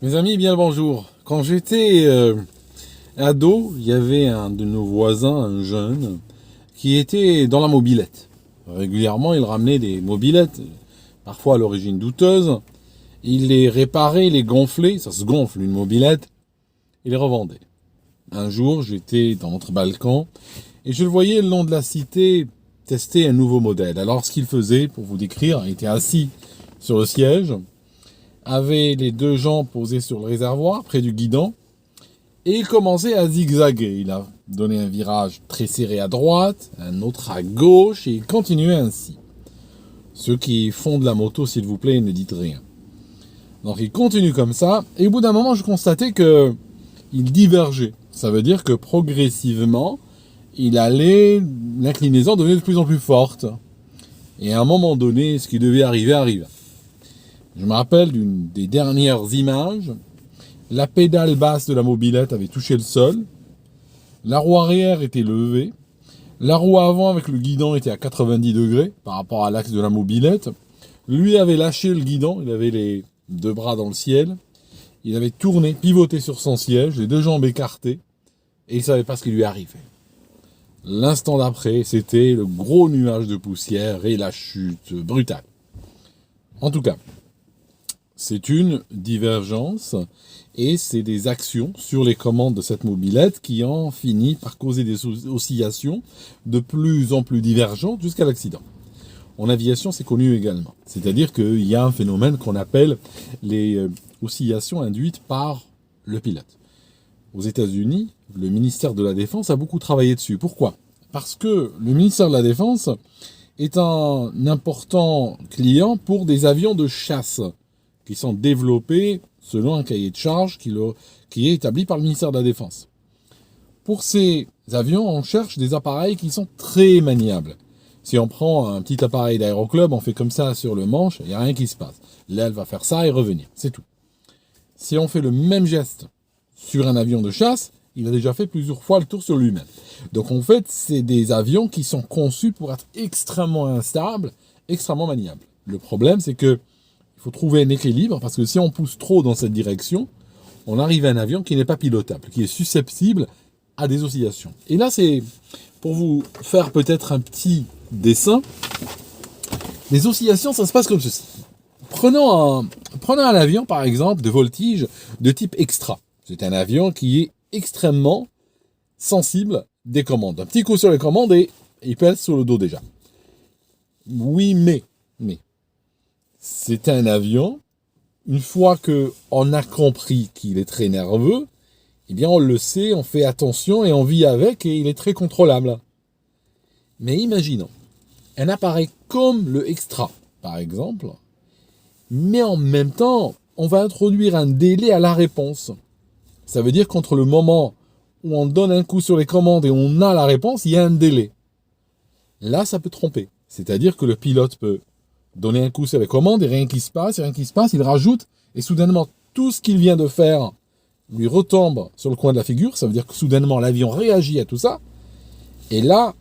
Mes amis, bien le bonjour. Quand j'étais ado, il y avait un de nos voisins, un jeune, qui était dans la mobilette. Régulièrement, il ramenait des mobilettes, parfois à l'origine douteuse. Il les réparait, il les gonflait, ça se gonfle une mobilette, il les revendait. Un jour, j'étais dans notre balcon et je le voyais le long de la cité tester un nouveau modèle. Alors, ce qu'il faisait, pour vous décrire, il était assis sur le siège, avait les deux jambes posées sur le réservoir, près du guidon, et il commençait à zigzaguer. Il a donné un virage très serré à droite, un autre à gauche, et il continuait ainsi. Ceux qui font de la moto, s'il vous plaît, ne dites rien. Donc il continue comme ça, et au bout d'un moment, je constatais que il divergeait. Ça veut dire que progressivement, l'inclinaison devenait de plus en plus forte. Et à un moment donné, ce qui devait arriver, arriva. Je me rappelle d'une des dernières images. La pédale basse de la mobilette avait touché le sol. La roue arrière était levée. La roue avant avec le guidon était à 90 degrés par rapport à l'axe de la mobilette. Lui avait lâché le guidon. Il avait les deux bras dans le ciel. Il avait tourné, pivoté sur son siège, les deux jambes écartées. Et il ne savait pas ce qui lui arrivait. L'instant d'après, c'était le gros nuage de poussière et la chute brutale. En tout cas, c'est une divergence et c'est des actions sur les commandes de cette mobilette qui ont fini par causer des oscillations de plus en plus divergentes jusqu'à l'accident. En aviation, c'est connu également. C'est-à-dire qu'il y a un phénomène qu'on appelle les oscillations induites par le pilote. Aux États-Unis, le ministère de la Défense a beaucoup travaillé dessus. Pourquoi ? Parce que le ministère de la Défense est un important client pour des avions de chasse qui sont développés selon un cahier de charge qui est établi par le ministère de la Défense. Pour ces avions, on cherche des appareils qui sont très maniables. Si on prend un petit appareil d'aéroclub, on fait comme ça sur le manche, il n'y a rien qui se passe. L'aile va faire ça et revenir, c'est tout. Si on fait le même geste sur un avion de chasse, il a déjà fait plusieurs fois le tour sur lui-même. Donc en fait, c'est des avions qui sont conçus pour être extrêmement instables, extrêmement maniables. Le problème, c'est que il faut trouver un équilibre, parce que si on pousse trop dans cette direction, on arrive à un avion qui n'est pas pilotable, qui est susceptible à des oscillations. Et là, c'est pour vous faire peut-être un petit dessin. Les oscillations, ça se passe comme ceci. Prenons un avion, par exemple, de voltige de type extra. C'est un avion qui est extrêmement sensible des commandes. Un petit coup sur les commandes et il pèse sur le dos déjà. Oui, mais c'est un avion. Une fois qu'on a compris qu'il est très nerveux, eh bien on le sait, on fait attention et on vit avec et il est très contrôlable. Mais imaginons un appareil comme le Extra, par exemple, mais en même temps, on va introduire un délai à la réponse. Ça veut dire qu'entre le moment où on donne un coup sur les commandes et on a la réponse, il y a un délai. Là, ça peut tromper. C'est-à-dire que le pilote peut donner un coup sur les commandes et rien qui se passe, il rajoute, et soudainement, tout ce qu'il vient de faire lui retombe sur le coin de la figure. Ça veut dire que soudainement, l'avion réagit à tout ça. Et là,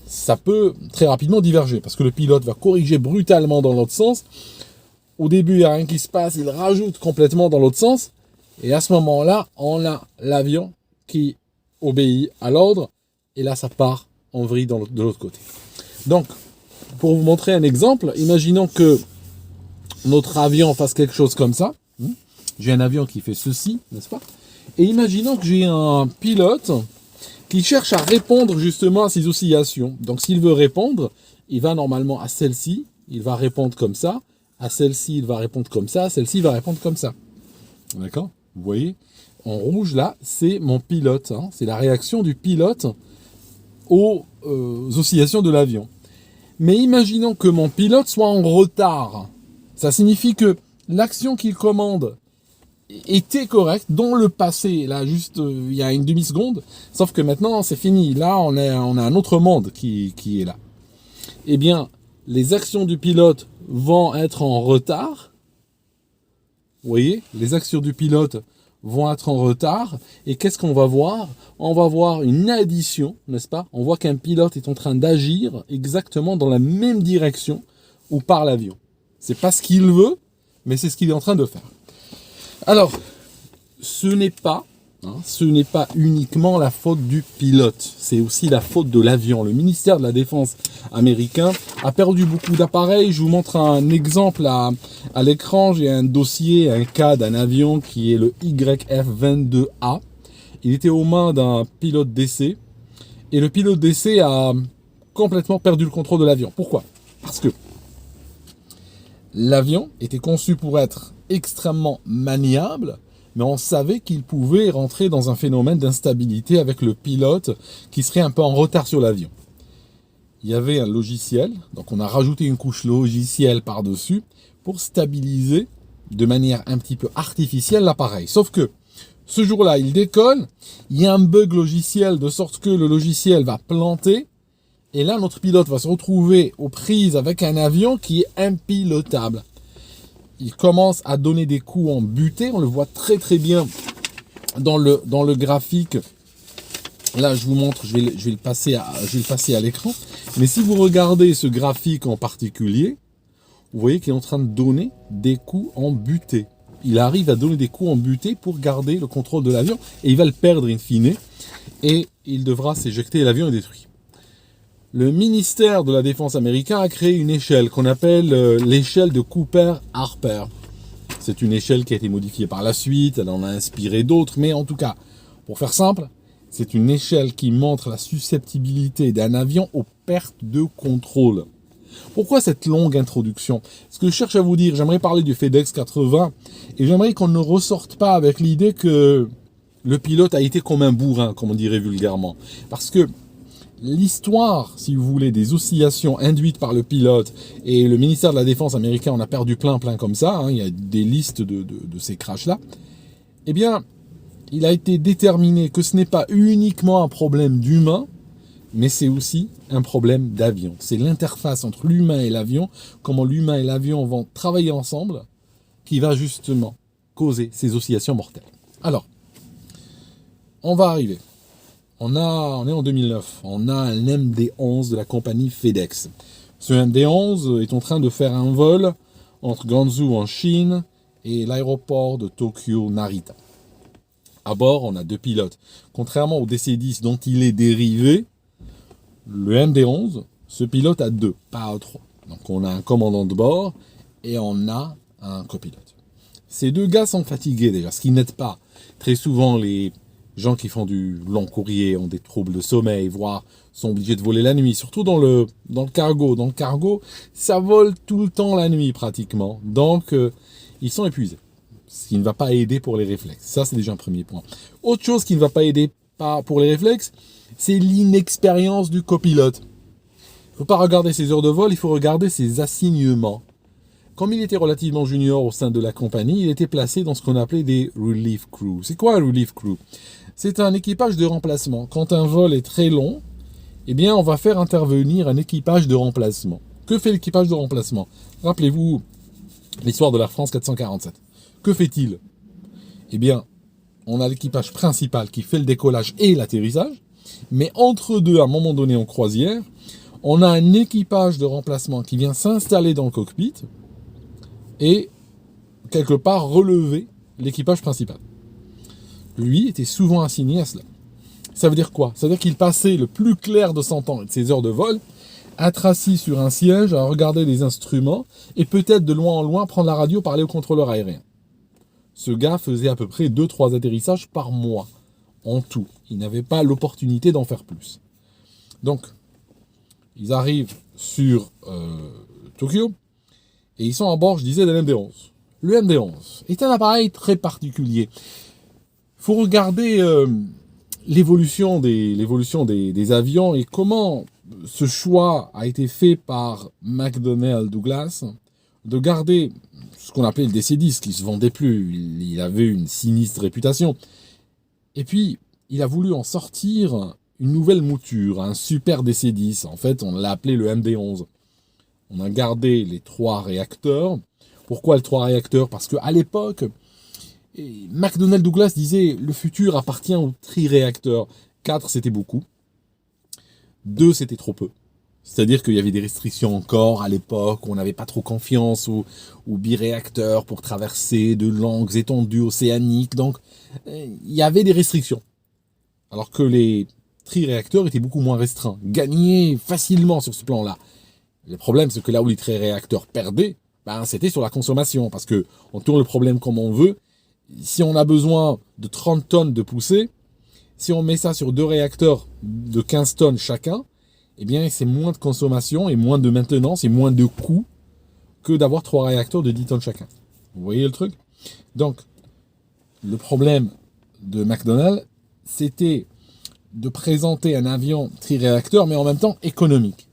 ça peut très rapidement diverger, parce que le pilote va corriger brutalement dans l'autre sens. Au début, il n'y a rien qui se passe, il rajoute complètement dans l'autre sens. Et à ce moment-là, on a l'avion qui obéit à l'ordre. Et là, ça part en vrille de l'autre côté. Donc, pour vous montrer un exemple, imaginons que notre avion fasse quelque chose comme ça. J'ai un avion qui fait ceci, n'est-ce pas ? Et imaginons que j'ai un pilote qui cherche à répondre justement à ces oscillations. Donc s'il veut répondre, il va normalement à celle-ci, il va répondre comme ça. À celle-ci, il va répondre comme ça. À celle-ci, il va répondre comme ça. D'accord ? Vous voyez ? En rouge, là, c'est mon pilote. C'est la réaction du pilote aux oscillations de l'avion. Mais imaginons que mon pilote soit en retard. Ça signifie que l'action qu'il commande était correcte dans le passé, là, juste il y a une demi-seconde, sauf que maintenant, c'est fini. Là, on a un autre monde qui est là. Eh bien, les actions du pilote vont être en retard. Vous voyez ? Les actions du pilote vont être en retard. Et qu'est-ce qu'on va voir ? On va voir une addition, n'est-ce pas ? On voit qu'un pilote est en train d'agir exactement dans la même direction où part l'avion. C'est pas ce qu'il veut, mais c'est ce qu'il est en train de faire. Alors, ce n'est pas uniquement la faute du pilote, c'est aussi la faute de l'avion. Le ministère de la Défense américain a perdu beaucoup d'appareils. Je vous montre un exemple à l'écran. J'ai un dossier, un cas d'un avion qui est le YF-22A. Il était aux mains d'un pilote d'essai et le pilote d'essai a complètement perdu le contrôle de l'avion. Pourquoi ? Parce que l'avion était conçu pour être extrêmement maniable, mais on savait qu'il pouvait rentrer dans un phénomène d'instabilité avec le pilote qui serait un peu en retard sur l'avion. Il y avait un logiciel, donc on a rajouté une couche logicielle par-dessus pour stabiliser de manière un petit peu artificielle l'appareil. Sauf que ce jour-là, il décolle, il y a un bug logiciel de sorte que le logiciel va planter, et là notre pilote va se retrouver aux prises avec un avion qui est impilotable. Il commence à donner des coups en butée, on le voit très très bien dans le graphique. Là, je vous montre, je vais le passer à l'écran. Mais si vous regardez ce graphique en particulier, vous voyez qu'il est en train de donner des coups en butée. Il arrive à donner des coups en butée pour garder le contrôle de l'avion et il va le perdre in fine et il devra s'éjecter et l'avion est détruit. Le ministère de la Défense américain a créé une échelle qu'on appelle l'échelle de Cooper-Harper. C'est une échelle qui a été modifiée par la suite, elle en a inspiré d'autres, mais en tout cas, pour faire simple, c'est une échelle qui montre la susceptibilité d'un avion aux pertes de contrôle. Pourquoi cette longue introduction ? Ce que je cherche à vous dire, j'aimerais parler du FedEx 80 et j'aimerais qu'on ne ressorte pas avec l'idée que le pilote a été comme un bourrin, comme on dirait vulgairement. Parce que l'histoire, si vous voulez, des oscillations induites par le pilote et le ministère de la Défense américain en a perdu plein comme ça, il y a des listes de ces crashs-là, eh bien, il a été déterminé que ce n'est pas uniquement un problème d'humain, mais c'est aussi un problème d'avion. C'est l'interface entre l'humain et l'avion, comment l'humain et l'avion vont travailler ensemble, qui va justement causer ces oscillations mortelles. Alors, on va arriver. On est en 2009, on a un MD-11 de la compagnie FedEx. Ce MD-11 est en train de faire un vol entre Guangzhou en Chine et l'aéroport de Tokyo Narita. À bord, on a 2 pilotes. Contrairement au DC-10 dont il est dérivé, le MD-11, ce pilote a 2, pas 3. Donc on a un commandant de bord et on a un copilote. Ces 2 gars sont fatigués déjà, ce qui n'aide pas. Très souvent, les gens qui font du long courrier ont des troubles de sommeil, voire sont obligés de voler la nuit, surtout dans le cargo. Dans le cargo, ça vole tout le temps la nuit pratiquement. Donc, ils sont épuisés. Ce qui ne va pas aider pour les réflexes. Ça, c'est déjà un premier point. Autre chose qui ne va pas aider pour les réflexes, c'est l'inexpérience du copilote. Il ne faut pas regarder ses heures de vol, il faut regarder ses assignements. Comme il était relativement junior au sein de la compagnie, il était placé dans ce qu'on appelait des relief crew. C'est quoi un relief crew ? C'est un équipage de remplacement. Quand un vol est très long, eh bien, on va faire intervenir un équipage de remplacement. Que fait l'équipage de remplacement ? Rappelez-vous l'histoire de l'Air France 447. Que fait-il ? Eh bien, on a l'équipage principal qui fait le décollage et l'atterrissage, mais entre deux, à un moment donné en croisière, on a un équipage de remplacement qui vient s'installer dans le cockpit et, quelque part, relever l'équipage principal. Lui était souvent assigné à cela. Ça veut dire quoi ? Ça veut dire qu'il passait le plus clair de son temps et de ses heures de vol à être assis sur un siège, à regarder les instruments et peut-être de loin en loin prendre la radio, parler au contrôleur aérien. Ce gars faisait à peu près 2-3 atterrissages par mois, en tout. Il n'avait pas l'opportunité d'en faire plus. Donc, ils arrivent sur Tokyo, et ils sont à bord, je disais, de l'MD-11. Le MD-11 est un appareil très particulier. Il faut regarder l'évolution des avions et comment ce choix a été fait par McDonnell Douglas de garder ce qu'on appelait le DC-10, qui ne se vendait plus. Il avait une sinistre réputation. Et puis, il a voulu en sortir une nouvelle mouture, un super DC-10. En fait, on l'a appelé le MD-11. On a gardé les 3 réacteurs. Pourquoi les 3 réacteurs ? Parce qu'à l'époque, McDonnell Douglas disait le futur appartient aux triréacteurs. 4, c'était beaucoup. 2, c'était trop peu. C'est-à-dire qu'il y avait des restrictions encore à l'époque, on n'avait pas trop confiance aux biréacteurs pour traverser de longues étendues océaniques. Donc, il y avait des restrictions. Alors que les triréacteurs étaient beaucoup moins restreints, gagnaient facilement sur ce plan-là. Le problème, c'est que là où les triréacteurs perdaient, c'était sur la consommation. Parce que on tourne le problème comme on veut. Si on a besoin de 30 tonnes de poussée, si on met ça sur 2 réacteurs de 15 tonnes chacun, eh bien, c'est moins de consommation et moins de maintenance et moins de coûts que d'avoir 3 réacteurs de 10 tonnes chacun. Vous voyez le truc? Donc, le problème de McDonnell, c'était de présenter un avion triréacteur, mais en même temps économique.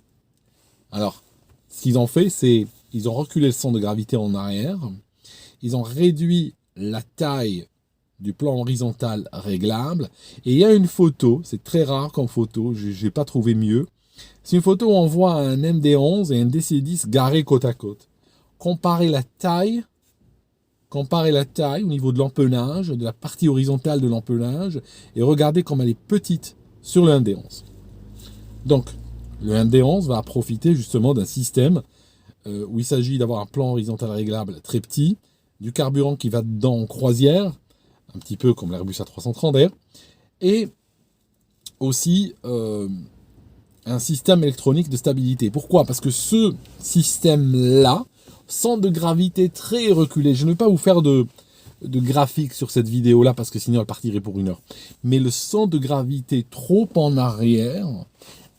Alors, ce qu'ils ont fait, c'est ils ont reculé le centre de gravité en arrière, ils ont réduit la taille du plan horizontal réglable, et il y a une photo, c'est très rare comme photo, je n'ai pas trouvé mieux. C'est une photo où on voit un MD-11 et un DC-10 garés côte à côte. Comparez la taille au niveau de l'empennage, de la partie horizontale de l'empennage, et regardez comme elle est petite sur le MD-11. Donc, le MD-11 va profiter justement d'un système où il s'agit d'avoir un plan horizontal réglable très petit, du carburant qui va dedans en croisière, un petit peu comme l'Airbus A330R, et aussi un système électronique de stabilité. Pourquoi? Parce que ce système-là, centre de gravité très reculé, je ne vais pas vous faire de graphique sur cette vidéo-là parce que sinon elle partirait pour 1 heure, mais le centre de gravité trop en arrière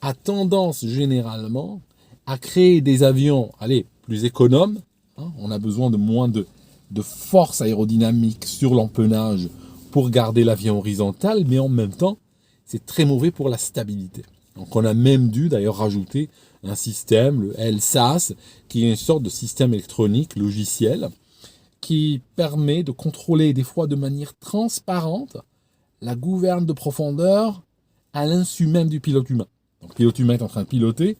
a tendance généralement à créer des avions, plus économes, on a besoin de moins de force aérodynamique sur l'empennage pour garder l'avion horizontal, mais en même temps, c'est très mauvais pour la stabilité. Donc on a même dû d'ailleurs rajouter un système, le LSAS, qui est une sorte de système électronique logiciel qui permet de contrôler des fois de manière transparente la gouverne de profondeur à l'insu même du pilote humain. Donc le pilote humain est en train de piloter,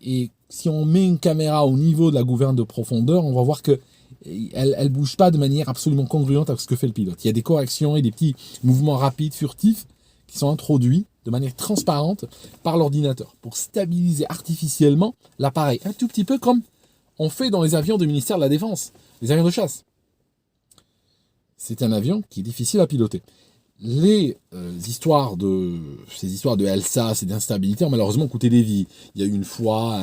et si on met une caméra au niveau de la gouverne de profondeur, on va voir que elle bouge pas de manière absolument congruente avec ce que fait le pilote. Il y a des corrections et des petits mouvements rapides, furtifs, qui sont introduits de manière transparente par l'ordinateur pour stabiliser artificiellement l'appareil. Un tout petit peu comme on fait dans les avions du ministère de la Défense, les avions de chasse. C'est un avion qui est difficile à piloter. Ces histoires de LSAS et d'instabilité ont malheureusement coûté des vies. Il y a eu une fois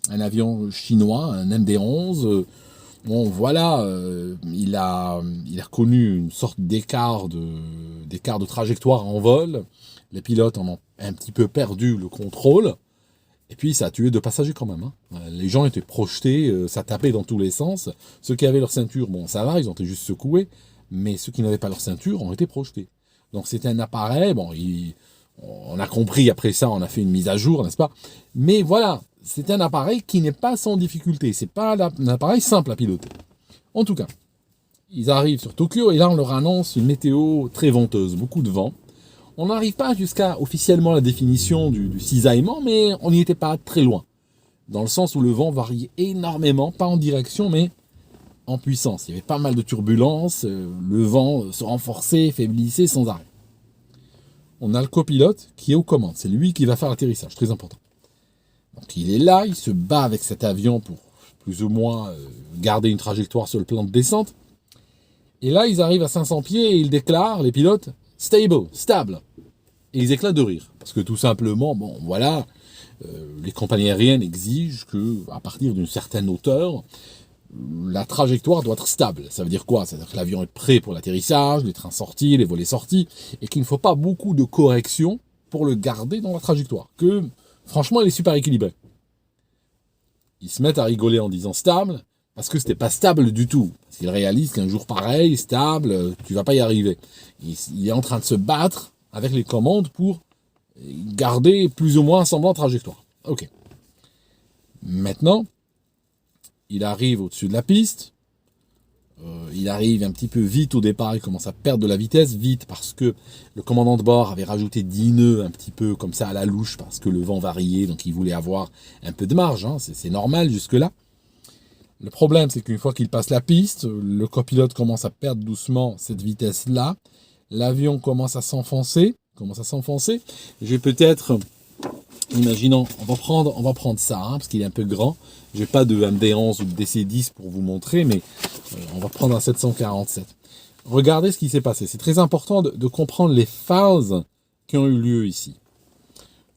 un avion chinois, un MD-11. Il a connu une sorte d'écart de trajectoire en vol. Les pilotes en ont un petit peu perdu le contrôle. Et puis ça a tué 2 passagers quand même. Les gens étaient projetés, ça tapait dans tous les sens. Ceux qui avaient leur ceinture, ça va, ils ont été juste secoués. Mais ceux qui n'avaient pas leur ceinture ont été projetés. Donc c'était un appareil, on a compris après ça, on a fait une mise à jour, n'est-ce pas? Mais voilà, c'est un appareil qui n'est pas sans difficulté. C'est pas un appareil simple à piloter. En tout cas, ils arrivent sur Tokyo et là on leur annonce une météo très venteuse, beaucoup de vent. On n'arrive pas jusqu'à officiellement la définition du cisaillement, mais on n'y était pas très loin. Dans le sens où le vent variait énormément, pas en direction, mais en puissance. Il y avait pas mal de turbulences, le vent se renforçait, faiblissait sans arrêt. On a le copilote qui est aux commandes, c'est lui qui va faire l'atterrissage, très important. Donc il est là, il se bat avec cet avion pour plus ou moins garder une trajectoire sur le plan de descente. Et là, ils arrivent à 500 pieds et ils déclarent, les pilotes, stable. Et ils éclatent de rire. Parce que tout simplement, les compagnies aériennes exigent qu'à partir d'une certaine hauteur, la trajectoire doit être stable. Ça veut dire quoi? Ça veut dire que l'avion est prêt pour l'atterrissage, les trains sortis, les volets sortis, et qu'il ne faut pas beaucoup de corrections pour le garder dans la trajectoire. Que, franchement, il est super équilibré. Ils se mettent à rigoler en disant stable, parce que c'était pas stable du tout. Parce qu'ils réalisent qu'un jour pareil, stable, tu vas pas y arriver. Il est en train de se battre avec les commandes pour garder plus ou moins un semblant de trajectoire. Ok. Maintenant, il arrive au-dessus de la piste. Il arrive un petit peu vite au départ. Il commence à perdre de la vitesse vite parce que le commandant de bord avait rajouté 10 nœuds un petit peu comme ça à la louche parce que le vent variait. Donc il voulait avoir un peu de marge. C'est normal jusque-là. Le problème, c'est qu'une fois qu'il passe la piste, le copilote commence à perdre doucement cette vitesse-là. L'avion commence à s'enfoncer. Je vais peut-être Imaginons, on va prendre ça, hein, parce qu'il est un peu grand. Je n'ai pas de MD11 ou de DC10 pour vous montrer, mais on va prendre un 747. Regardez ce qui s'est passé. C'est très important de comprendre les phases qui ont eu lieu ici.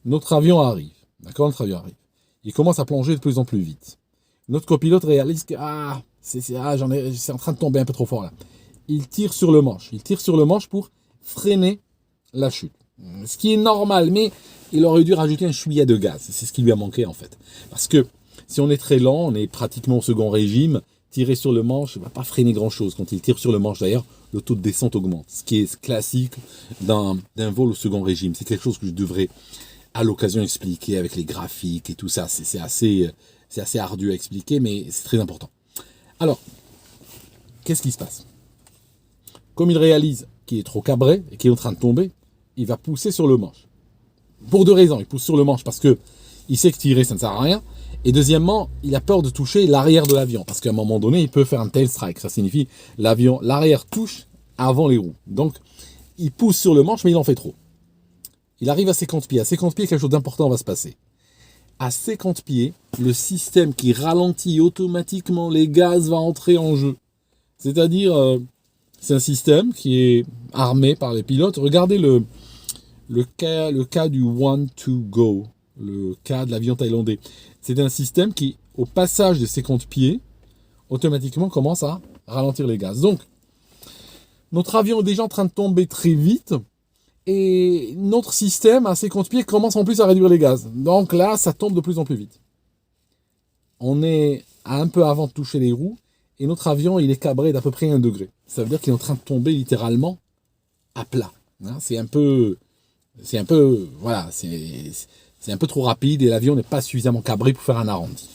Notre avion arrive. D'accord, notre avion arrive. Il commence à plonger de plus en plus vite. Notre copilote réalise que c'est en train de tomber un peu trop fort là. Il tire sur le manche. Il tire sur le manche pour freiner la chute. Ce qui est normal, mais il aurait dû rajouter un chouïa de gaz. C'est ce qui lui a manqué en fait. Parce que si on est très lent, on est pratiquement au second régime, tirer sur le manche ne va pas freiner grand-chose. Quand il tire sur le manche d'ailleurs, le taux de descente augmente. Ce qui est classique d'un vol au second régime. C'est quelque chose que je devrais à l'occasion expliquer avec les graphiques et tout ça. C'est assez ardu à expliquer, mais c'est très important. Alors, qu'est-ce qui se passe? Comme il réalise qu'il est trop cabré et qu'il est en train de tomber, il va pousser sur le manche. Pour deux raisons. Il pousse sur le manche parce que il sait que tirer, ça ne sert à rien. Et deuxièmement, il a peur de toucher l'arrière de l'avion. Parce qu'à un moment donné, il peut faire un tail strike. Ça signifie l'arrière touche avant les roues. Donc, il pousse sur le manche, mais il en fait trop. Il arrive à 50 pieds. À 50 pieds, quelque chose d'important va se passer. À 50 pieds, le système qui ralentit automatiquement les gaz va entrer en jeu. C'est-à-dire, c'est un système qui est armé par les pilotes. Regardez le cas du One to Go, le cas de l'avion thaïlandais. C'est un système qui, au passage de 50 pieds, automatiquement commence à ralentir les gaz. Donc, notre avion est déjà en train de tomber très vite et notre système à 50 pieds commence en plus à réduire les gaz. Donc là, ça tombe de plus en plus vite. On est un peu avant de toucher les roues et notre avion, il est cabré d'à peu près 1 degré. Ça veut dire qu'il est en train de tomber littéralement à plat. C'est un peu, voilà, c'est un peu trop rapide et l'avion n'est pas suffisamment cabré pour faire un arrondi.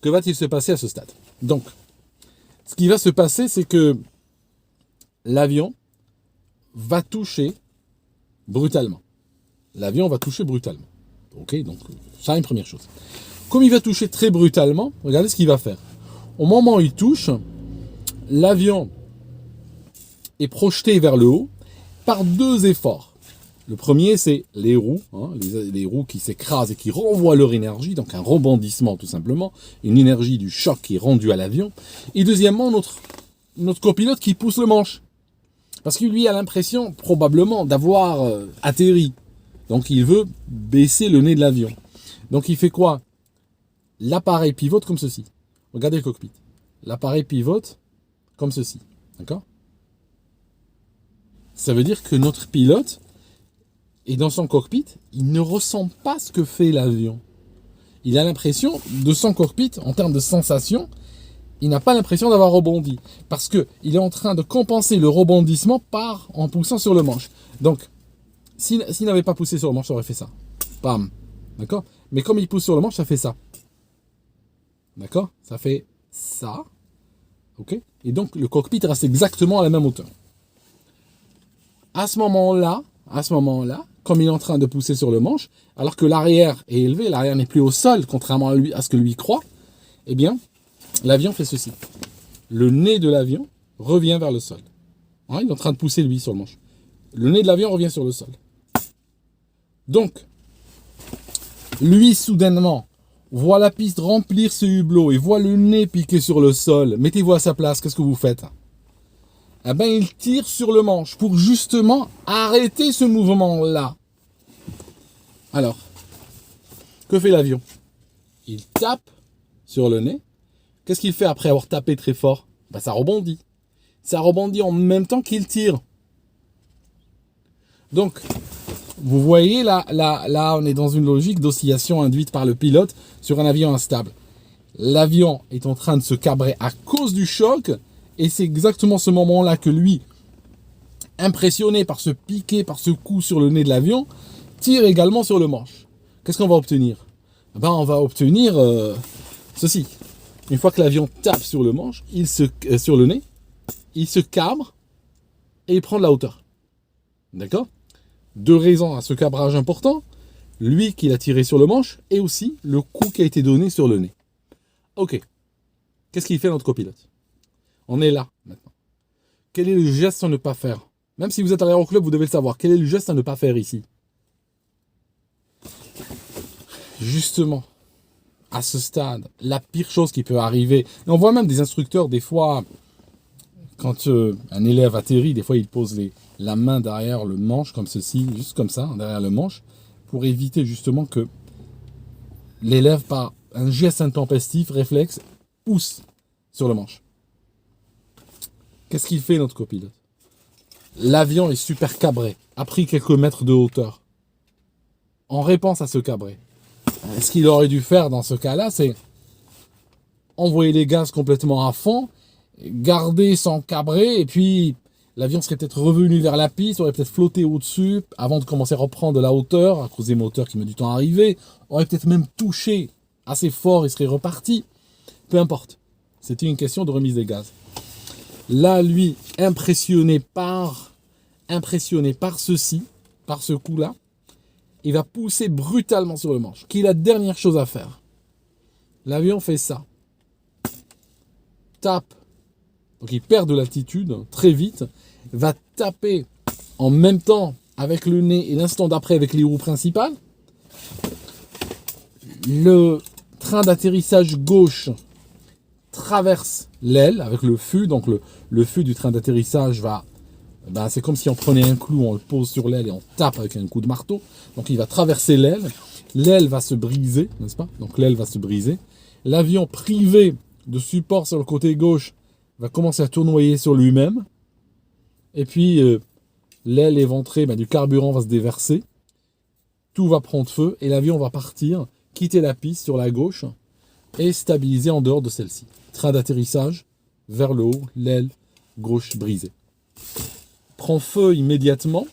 Que va-t-il se passer à ce stade? Donc, ce qui va se passer, c'est que l'avion va toucher brutalement. L'avion va toucher brutalement. Ok, donc ça, une première chose. Comme il va toucher très brutalement, regardez ce qu'il va faire. Au moment où il touche, l'avion est projeté vers le haut par 2 efforts. Le premier, c'est les roues, les roues qui s'écrasent et qui renvoient leur énergie, donc un rebondissement tout simplement, une énergie du choc qui est rendue à l'avion. Et deuxièmement, notre copilote qui pousse le manche. Parce qu'il lui a l'impression, probablement, d'avoir atterri. Donc il veut baisser le nez de l'avion. Donc il fait quoi? L'appareil pivote comme ceci. Regardez le cockpit. L'appareil pivote comme ceci. D'accord? Ça veut dire que notre pilote est dans son cockpit, il ne ressent pas ce que fait l'avion. Il a l'impression, de son cockpit, en termes de sensation, il n'a pas l'impression d'avoir rebondi. Parce qu'il est en train de compenser le rebondissement en poussant sur le manche. Donc, s'il n'avait pas poussé sur le manche, ça aurait fait ça. Bam. D'accord? Mais comme il pousse sur le manche, ça fait ça. D'accord? Ça fait ça. Ok? Et donc, le cockpit reste exactement à la même hauteur. À ce moment-là, comme il est en train de pousser sur le manche, alors que l'arrière est élevé, l'arrière n'est plus au sol, contrairement à ce que lui croit, eh bien, l'avion fait ceci. Le nez de l'avion revient vers le sol. Il est en train de pousser lui sur le manche. Le nez de l'avion revient sur le sol. Donc, lui, soudainement, voit la piste remplir ce hublot et voit le nez piquer sur le sol. Mettez-vous à sa place, qu'est-ce que vous faites? Eh bien, il tire sur le manche pour justement arrêter ce mouvement-là. Alors, que fait l'avion? Il tape sur le nez. Qu'est-ce qu'il fait après avoir tapé très fort? Ça rebondit. Ça rebondit en même temps qu'il tire. Donc, vous voyez, là, on est dans une logique d'oscillation induite par le pilote sur un avion instable. L'avion est en train de se cabrer à cause du choc. Et c'est exactement ce moment-là que lui, impressionné par ce piqué, par ce coup sur le nez de l'avion, tire également sur le manche. Qu'est-ce qu'on va obtenir? On va obtenir ceci. Une fois que l'avion tape sur le manche, sur le nez, il se cabre et il prend de la hauteur. D'accord? 2 raisons à ce cabrage important. Lui qui l'a tiré sur le manche et aussi le coup qui a été donné sur le nez. Ok. Qu'est-ce qu'il fait notre copilote? On est là, maintenant. Quel est le geste à ne pas faire? Même si vous êtes à l'aéroclub, vous devez le savoir. Quel est le geste à ne pas faire ici? justement, à ce stade, la pire chose qui peut arriver, et on voit même des instructeurs, des fois, quand un élève atterrit, des fois il pose la main derrière le manche, comme ceci, juste comme ça, derrière le manche, pour éviter justement que l'élève, par un geste intempestif, réflexe, pousse sur le manche. Qu'est-ce qu'il fait, notre copilote? L'avion est super cabré, a pris quelques mètres de hauteur. En réponse à ce cabré, ce qu'il aurait dû faire dans ce cas-là, c'est envoyer les gaz complètement à fond, garder son cabré, et puis l'avion serait peut-être revenu vers la piste, aurait peut-être flotté au-dessus, avant de commencer à reprendre de la hauteur, à cause des moteurs qui mettent du temps à arriver, aurait peut-être même touché assez fort et serait reparti. Peu importe. C'était une question de remise des gaz. Là, lui, impressionné par ceci, par ce coup-là, il va pousser brutalement sur le manche, qui est la dernière chose à faire. L'avion fait ça. Tape. Donc il perd de l'altitude très vite, va taper en même temps avec le nez et l'instant d'après avec les roues principales. Le train d'atterrissage gauche traverse l'aile avec le fût, donc le fût du train d'atterrissage va, c'est comme si on prenait un clou, on le pose sur l'aile et on tape avec un coup de marteau, donc il va traverser l'aile va se briser, n'est-ce pas? Donc l'aile va se briser, l'avion privé de support sur le côté gauche va commencer à tournoyer sur lui-même, et puis l'aile éventrée, du carburant va se déverser, tout va prendre feu, et l'avion va partir, quitter la piste sur la gauche, et stabiliser en dehors de celle-ci. Train d'atterrissage, vers le haut, l'aile gauche brisée. Prend feu immédiatement.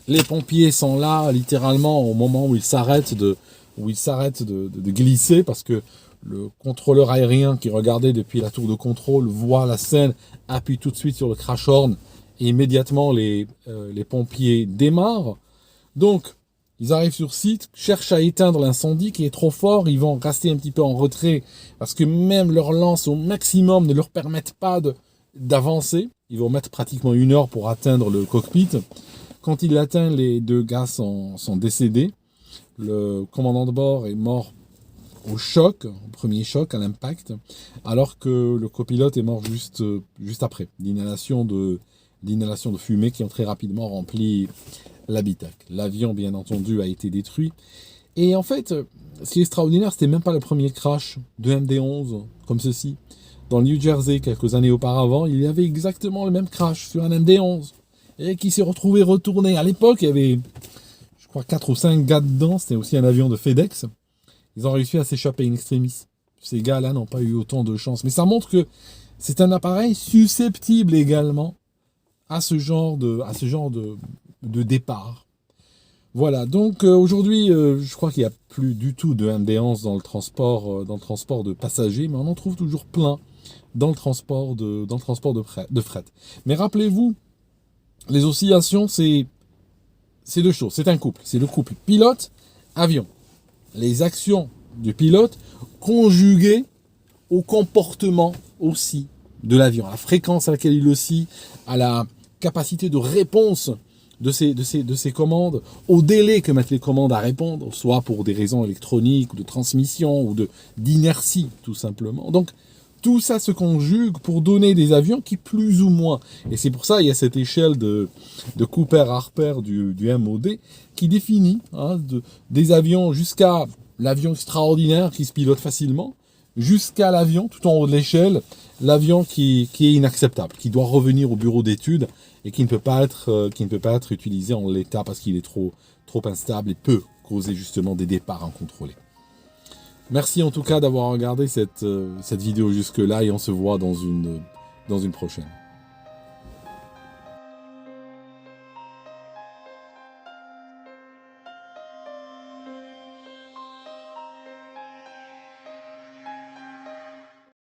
Les pompiers sont là, littéralement, au moment où ils s'arrêtent de glisser, parce que le contrôleur aérien qui regardait depuis la tour de contrôle voit la scène, appuie tout de suite sur le crash horn, et immédiatement les pompiers démarrent. Donc, ils arrivent sur site, cherchent à éteindre l'incendie qui est trop fort, ils vont rester un petit peu en retrait parce que même leur lance au maximum ne leur permettent pas d'avancer. Ils vont mettre pratiquement 1 heure pour atteindre le cockpit. Quand il l'atteint, les 2 gars sont décédés. Le commandant de bord est mort au choc, au premier choc, à l'impact, alors que le copilote est mort juste après, d'inhalation de fumée qui ont très rapidement rempli l'habitacle. L'avion, bien entendu, a été détruit. Et en fait, ce qui est extraordinaire, c'était même pas le premier crash de MD-11 comme ceci. Dans le New Jersey, quelques années auparavant, il y avait exactement le même crash sur un MD-11 et qui s'est retrouvé retourné. À l'époque, il y avait, je crois, 4 ou 5 gars dedans. C'était aussi un avion de FedEx. Ils ont réussi à s'échapper in extremis. Ces gars-là n'ont pas eu autant de chance. Mais ça montre que c'est un appareil susceptible également à ce genre de départ. Voilà, donc aujourd'hui, je crois qu'il n'y a plus du tout de MD-11 dans le transport de passagers, mais on en trouve toujours plein dans le transport de fret. Mais rappelez-vous, les oscillations, c'est 2 choses, c'est un couple, c'est le couple pilote-avion. Les actions du pilote conjuguées au comportement aussi de l'avion, à la fréquence à laquelle il oscille, à la capacité de réponse de ces commandes, au délai que mettent les commandes à répondre, soit pour des raisons électroniques, ou de transmission, ou d'inertie, tout simplement. Donc, tout ça se conjugue pour donner des avions qui, plus ou moins, et c'est pour ça il y a cette échelle de Cooper-Harper du MOD, qui définit des avions jusqu'à l'avion extraordinaire qui se pilote facilement, jusqu'à l'avion, tout en haut de l'échelle, l'avion qui est inacceptable, qui doit revenir au bureau d'études et qui ne peut pas être utilisé en l'état parce qu'il est trop instable et peut causer justement des départs incontrôlés. Merci en tout cas d'avoir regardé cette vidéo jusque-là et on se voit dans une prochaine.